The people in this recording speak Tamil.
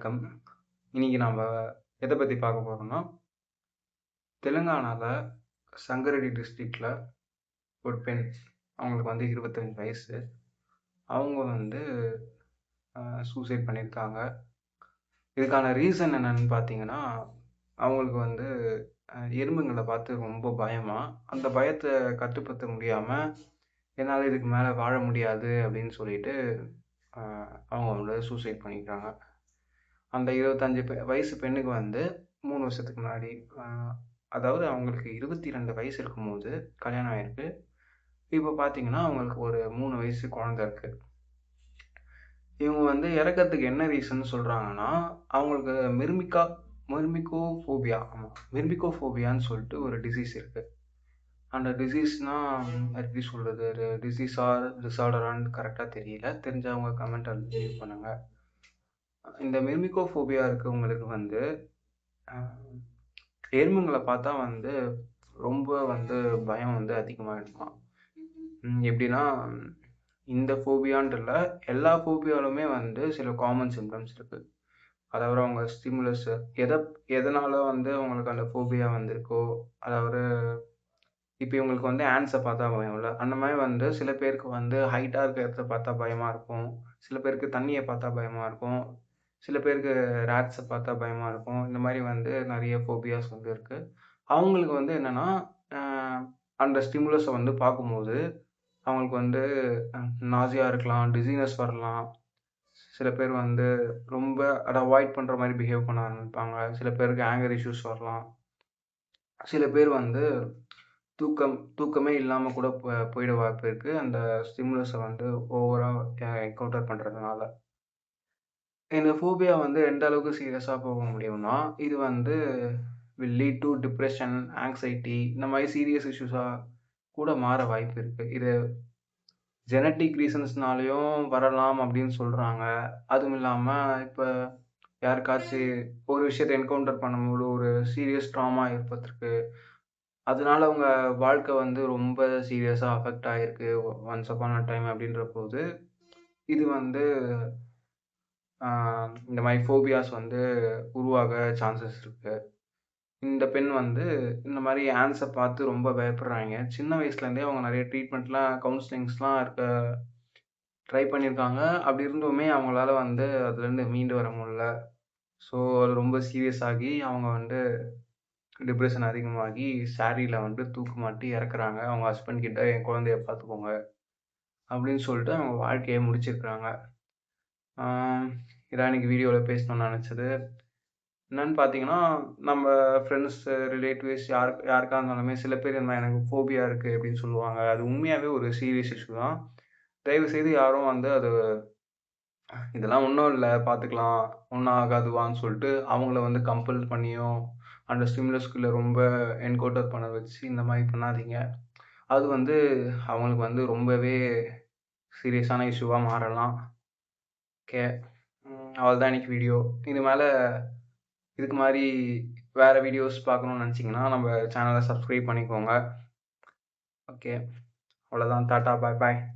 வணக்கம். இன்னைக்கு நாம எத பத்தி பார்க்க போறோம்னா, தெலுங்கானால சங்கரெட்டி டிஸ்ட்ரிக்ட்ல ஒரு பெண். அவங்களுக்கு வந்து 25 வயசு. அவங்க வந்து சூசைட் பண்ணியிருக்காங்க. இதுக்கான ரீசன் என்னன்னு பார்த்தீங்கன்னா, அவங்களுக்கு வந்து எறும்புங்கள பார்த்து ரொம்ப பயமா, அந்த பயத்த கட்டுப்படுத்த முடியாம, என்னால இதுக்கு மேல வாழ முடியாது அப்படின்னு சொல்லிட்டு, அ அவங்க வந்து சூசைட் பண்ணிக்கிட்டாங்க. அந்த 25 வயசு பெண்ணுக்கு வந்து 3 வருஷத்துக்கு முன்னாடி, அ அதாவது அவங்களுக்கு 22 வயசு இருக்கும்போது கல்யாணம் ஆயிருக்கு. இப்போ பார்த்தீங்கன்னா, அவங்களுக்கு ஒரு 3 வயசு குழந்தை இருக்கு. இவங்க வந்து இறக்கறதுக்கு என்ன ரீசன் சொல்றாங்கன்னா, அவங்களுக்கு மெர்மிகோஃபோபியா மெர்மிகோஃபோபியான்னு சொல்லிட்டு ஒரு டிசீஸ் இருக்கு. அந்த டிசீஸ்னா எப்படி சொல்றது? அது டிசீஸா, டிஸார்டரான்னு கரெக்ட்டா தெரியல. தெரிஞ்சவங்க கமெண்ட்ல லீவ் பண்ணுங்க. இந்த மெர்மிகோஃபோபியா இருக்கவங்களுக்கு வந்து, அ எறும்புங்கள பார்த்தா வந்து ரொம்ப வந்து பயம் வந்து அதிகமாயிடுமாம். எப்படின்னா, இந்த ஃபோபியான்ட்டு இல்ல, எல்லா ஃபோபியாலுமே வந்து சில காமன் சிம்ப்டம்ஸ் இருக்கு. அதாவது அவங்க ஸ்டிமுலஸ் எதனால வந்து அவங்களுக்கு அந்த ஃபோபியா வந்திருக்கோ, அதாவது இப்ப இவங்களுக்கு வந்து ஆண்ட்ஸ பார்த்தா பயம் இல்ல. அந்த மாரி வந்து சில பேருக்கு வந்து ஹைட்டா இருக்க இடத்த பார்த்தா பயமா இருக்கும். சில பேருக்கு தண்ணிய பார்த்தா பயமா இருக்கும். சில பேருக்கு ராட்ஸ பார்த்தா பயமா இருக்கும். இந்த மாரி வந்து நெறைய ஃபோபியாஸ் வந்து இருக்கு. அவங்களுக்கு வந்து என்னன்னா, அ அந்த ஸ்டிமுலஸ வந்து பார்க்கும்போது, அவங்களுக்கு வந்து அ நாசியா இருக்கலாம், டிஸினஸ் வரலாம். சில பேர் வந்து ரொம்ப அத அவாய்ட் பண்ற மாரி பிஹேவ் பண்ண ஆரம்பிப்பாங்க. சில பேருக்கு ஆங்கர் இஷ்யூஸ் வரலாம். சில பேர் வந்து தூக்கமே இல்லாம கூட போயிட வாய்ப்பு இருக்கு. அந்த ஸ்டிமுலஸ வந்து ஓவரா என்கவுன்டர் பண்றதுனால. இந்த ஃபோபியா வந்து எந்த அளவுக்கு சீரியஸா போக முடியும்னா, இது வந்து will lead to depression, anxiety இந்த மாரி சீரியஸ் இஷ்யூஸா கூட மாற வாய்ப்பு இருக்கு. இது ஜெனடிக் ரீசன்ஸ்னாலயும் வரலாம் அப்படின்னு சொல்றாங்க. அதுவும் இல்லாம இப்ப யாருக்காச்சு ஒரு விஷயத்த என்கவுன்டர் பண்ணும்போது ஒரு சீரியஸ் ட்ராமா ஏற்பட்டிருக்கு. அதனால அவங்க வாழ்க்கை வந்து ரொம்ப சீரியஸா அஃபெக்ட் ஆயிருக்கு. ஒன்ஸ் அப்பான் அ டைம் அப்படின்றபோது, இது வந்து அ இந்த மாரி ஃபோபியாஸ் வந்து உருவாக சான்சஸ் இருக்கு. இந்த பெண் வந்து இந்த மாரி ஆண்ட்ஸ பார்த்து ரொம்ப பயப்படுறாய்ங்க. சின்ன வயசுலேருந்தே அவங்க நெறைய ட்ரீட்மெண்ட்லாம், கவுன்சிலிங்ஸ்லாம் ட்ரை பண்ணியிருக்காங்க. அப்படி இருந்துமே அவங்களால வந்து அதுலேருந்து மீண்டு வர முடியல. ஸோ அது ரொம்ப சீரியஸ் ஆகி அவங்க வந்து டிப்ரஷன் அதிகமாகி சாரியில வந்து தூக்கு மாட்டி இறக்குறாங்க. அவங்க ஹஸ்பண்ட் கிட்ட என் குழந்தைய பார்த்துக்கோங்க அப்படின்னு சொல்லிட்டு அவங்க வாழ்க்கைய முடிச்சிருக்காங்க. ஆ இதான் இன்னைக்கு வீடியோல பேசணும்னு நெனச்சது. என்னன்னு பார்த்தீங்கன்னா, நம்ம ஃப்ரெண்ட்ஸ், ரிலேட்டிவ்ஸ் யாருக்கா இருந்தாலுமே சில பேர் எனக்கு ஃபோபியா இருக்கு அப்படின்னு சொல்லுவாங்க. அது உண்மையாவே ஒரு சீரியஸ் இஷ்யூ தான். தயவுசெய்து யாரும் வந்து அது இதெல்லாம் ஒண்ணும் இல்ல பார்த்துக்கலாம், ஒண்ணும் ஆகாது வான்னு சொல்லிட்டு அவங்கள வந்து கம்பல் பண்ணியோ, அந்த ஸ்டிமுலஸ்குள்ள ரொம்ப என்கவுன்டர் பண்ண வச்சு இந்த மாரி பண்ணாதீங்க. அது வந்து அவங்களுக்கு வந்து ரொம்பவே சீரியஸான இஷ்யூவா மாறலாம். ஓகே. அவ்வளோதான் இன்னைக்கு வீடியோ. இதுக்கு மாரி வேற வீடியோஸ் பார்க்கணும்னு நெனச்சீங்கன்னா, நம்ம சேனல சப்ஸ்கிரைப் பண்ணிக்கோங்க. ஓகே. அவ்வளோதான். டாட்டா, பாய் பாய்.